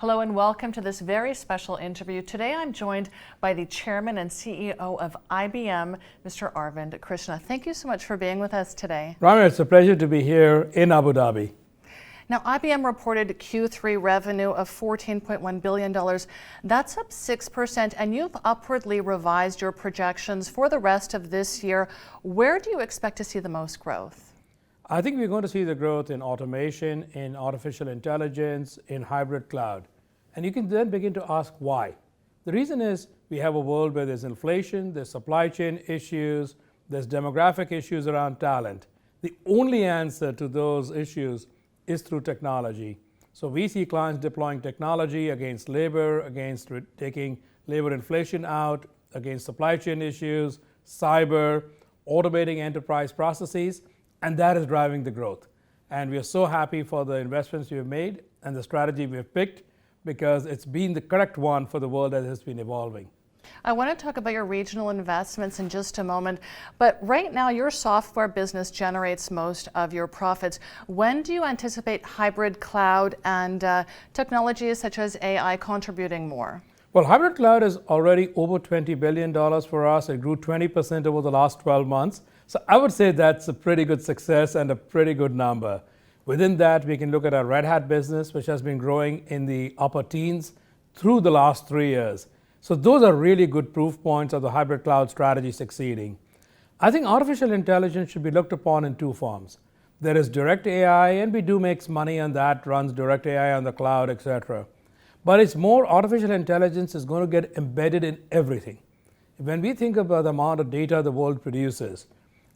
Hello and welcome to this very special interview. Today I'm joined by the Chairman and CEO of IBM, Mr. Arvind Krishna. Thank you so much for being with us today. Rami, it's a pleasure to be here in Abu Dhabi. Now, IBM reported Q3 revenue of $14.1 billion. That's up 6%, and you've upwardly revised your projections for the rest of this year. Where do you expect to see the most growth? I think we're going to see the growth in automation, in artificial intelligence, in hybrid cloud. And you can then begin to ask why. The reason is we have a world where there's inflation, there's supply chain issues, there's demographic issues around talent. The only answer to those issues is through technology. So we see clients deploying technology against labor, against taking labor inflation out, against supply chain issues, cyber, automating enterprise processes, and that is driving the growth. And we are so happy for the investments we have made and the strategy we have picked because it's been the correct one for the world as it's been evolving. I want to talk about your regional investments in just a moment, but right now your software business generates most of your profits. When do you anticipate hybrid cloud and technologies such as AI contributing more? Well, hybrid cloud is already over $20 billion for us. It grew 20% over the last 12 months. So I would say that's a pretty good success and a pretty good number. Within that, we can look at our Red Hat business, which has been growing in the upper teens through the last 3 years. So those are really good proof points of the hybrid cloud strategy succeeding. I think artificial intelligence should be looked upon in two forms. There is direct AI, and we do make money on that, runs direct AI on the cloud, etc. But it's more artificial intelligence is going to get embedded in everything. When we think about the amount of data the world produces,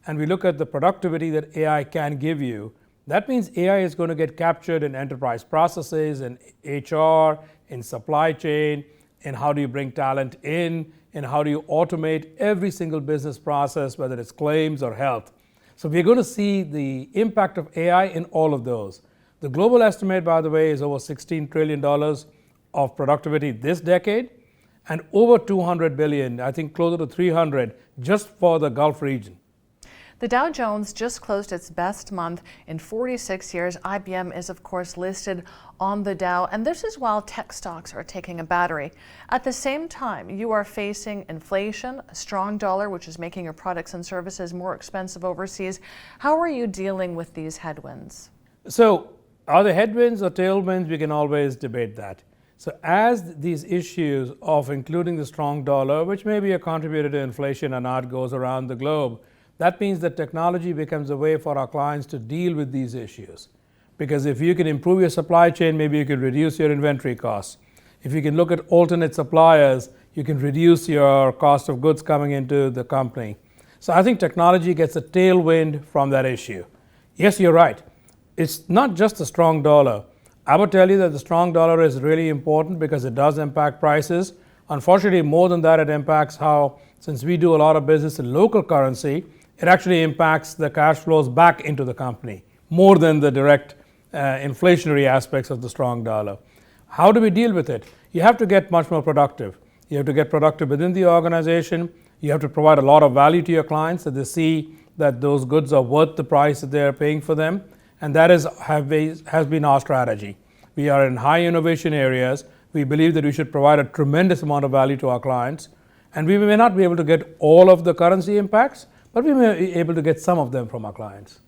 and we look at the productivity that AI can give you, that means AI is going to get captured in enterprise processes, in HR, in supply chain, in how do you bring talent in how do you automate every single business process, whether it's claims or health. So we're going to see the impact of AI in all of those. The global estimate, by the way, is over $16 trillion of productivity this decade and over 200 billion, I think closer to 300, just for the Gulf region. The Dow Jones just closed its best month in 46 years. IBM is, of course, listed on the Dow, and this is while tech stocks are taking a battery. At the same time, you are facing inflation, a strong dollar, which is making your products and services more expensive overseas. How are you dealing with these headwinds? So, are they headwinds or tailwinds? We can always debate that. So as these issues of including the strong dollar, which may be a contributor to inflation or not, goes around the globe, that means that technology becomes a way for our clients to deal with these issues. Because if you can improve your supply chain, maybe you can reduce your inventory costs. If you can look at alternate suppliers, you can reduce your cost of goods coming into the company. So I think technology gets a tailwind from that issue. Yes, you're right. It's not just the strong dollar. I would tell you that the strong dollar is really important because it does impact prices. Unfortunately, more than that, it impacts how, since we do a lot of business in local currency, it actually impacts the cash flows back into the company more than the direct inflationary aspects of the strong dollar. How do we deal with it? You have to get much more productive. You have to get productive within the organization. You have to provide a lot of value to your clients so they see that those goods are worth the price that they're paying for them. And that has been our strategy. We are in high innovation areas. We believe that we should provide a tremendous amount of value to our clients. And we may not be able to get all of the currency impacts, but we may be able to get some of them from our clients.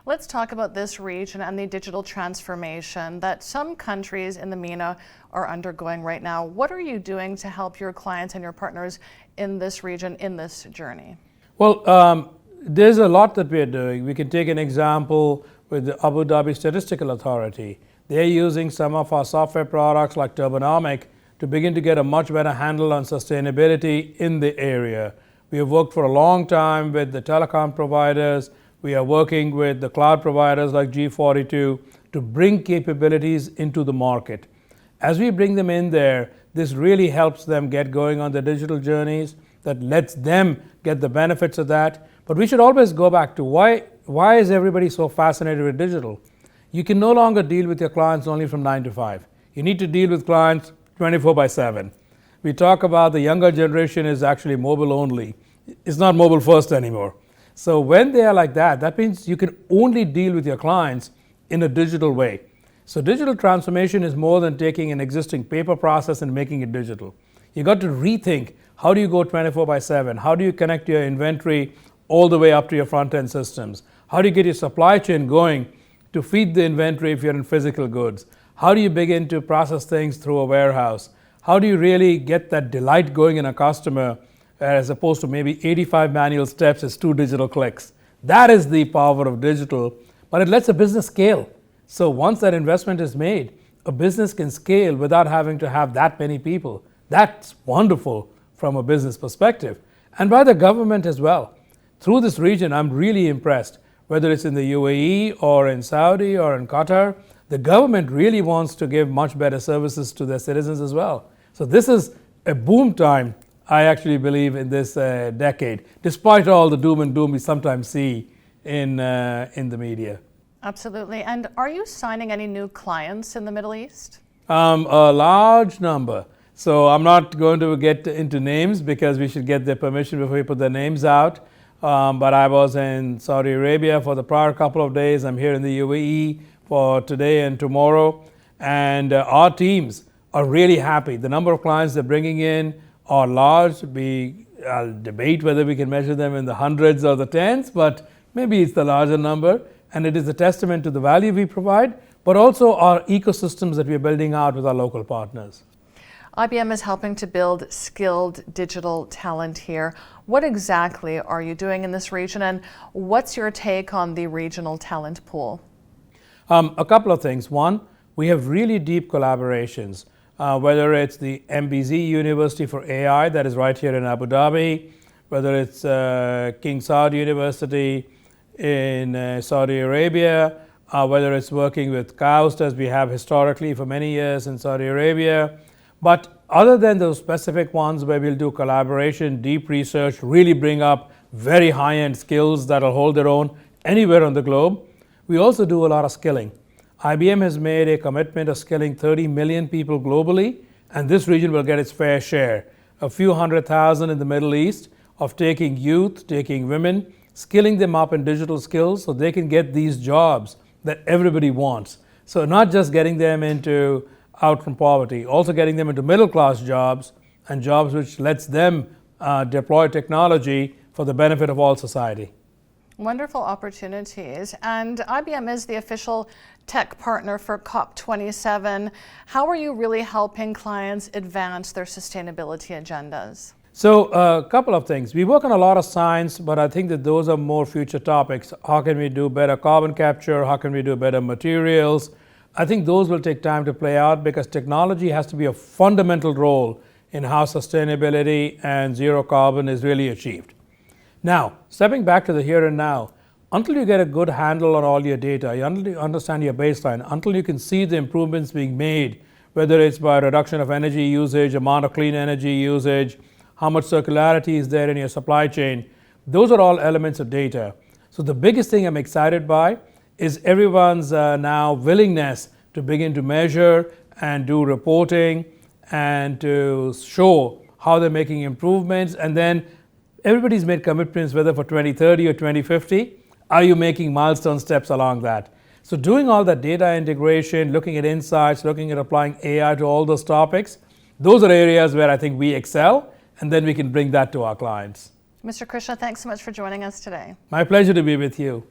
Let's talk about this region and the digital transformation that some countries in the MENA are undergoing right now. What are you doing to help your clients and your partners in this region, in this journey? Well, there's a lot that we're doing. We can take an example with the Abu Dhabi Statistical Authority. They're using some of our software products like Turbonomic to begin to get a much better handle on sustainability in the area. We have worked for a long time with the telecom providers. We are working with the cloud providers like G42 to bring capabilities into the market. As we bring them in there, this really helps them get going on their digital journeys, that lets them get the benefits of that. But we should always go back to why is everybody so fascinated with digital? You can no longer deal with your clients only from 9 to 5. You need to deal with clients 24/7. We talk about the younger generation is actually mobile only. It's not mobile first anymore. So when they are like that, that means you can only deal with your clients in a digital way. So digital transformation is more than taking an existing paper process and making it digital. You got to rethink, how do you go 24/7? How do you connect your inventory all the way up to your front-end systems? How do you get your supply chain going to feed the inventory if you're in physical goods? How do you begin to process things through a warehouse? How do you really get that delight going in a customer as opposed to maybe 85 manual steps as 2 digital clicks? That is the power of digital, but it lets a business scale. So once that investment is made, a business can scale without having to have that many people. That's wonderful from a business perspective, and by the government as well. Through this region, I'm really impressed. Whether it's in the UAE or in Saudi or in Qatar, the government really wants to give much better services to their citizens as well. So this is a boom time, I actually believe, in this decade, despite all the doom and gloom we sometimes see in the media. Absolutely. And are you signing any new clients in the Middle East? A large number. So I'm not going to get into names because we should get their permission before we put their names out. But I was in Saudi Arabia for the prior couple of days. I'm here in the UAE for today and tomorrow. And our teams are really happy. The number of clients they're bringing in are large. I'll debate whether we can measure them in the hundreds or the tens, but maybe it's the larger number. And it is a testament to the value we provide, but also our ecosystems that we're building out with our local partners. IBM is helping to build skilled digital talent here. What exactly are you doing in this region, and what's your take on the regional talent pool? A couple of things. One, we have really deep collaborations, whether it's the MBZ University for AI that is right here in Abu Dhabi, whether it's King Saud University in Saudi Arabia, whether it's working with KAUST as we have historically for many years in Saudi Arabia. But other than those specific ones where we'll do collaboration, deep research, really bring up very high-end skills that'll hold their own anywhere on the globe, we also do a lot of skilling. IBM has made a commitment of skilling 30 million people globally, and this region will get its fair share. A few 100,000 in the Middle East of taking youth, taking women, skilling them up in digital skills so they can get these jobs that everybody wants. So not just getting them out from poverty, also getting them into middle-class jobs and jobs which lets them deploy technology for the benefit of all society. Wonderful opportunities. And IBM is the official tech partner for COP27. How are you really helping clients advance their sustainability agendas? So a couple of things. We work on a lot of science, but I think that those are more future topics. How can we do better carbon capture? How can we do better materials? I think those will take time to play out because technology has to be a fundamental role in how sustainability and zero carbon is really achieved. Now, stepping back to the here and now, until you get a good handle on all your data, until you understand your baseline, until you can see the improvements being made, whether it's by reduction of energy usage, amount of clean energy usage, how much circularity is there in your supply chain, those are all elements of data. So the biggest thing I'm excited by is everyone's now willingness to begin to measure and do reporting and to show how they're making improvements. And then everybody's made commitments, whether for 2030 or 2050. Are you making milestone steps along that? So doing all that data integration, looking at insights, looking at applying AI to all those topics, those are areas where I think we excel, and then we can bring that to our clients. Mr. Krishna, thanks so much for joining us today. My pleasure to be with you.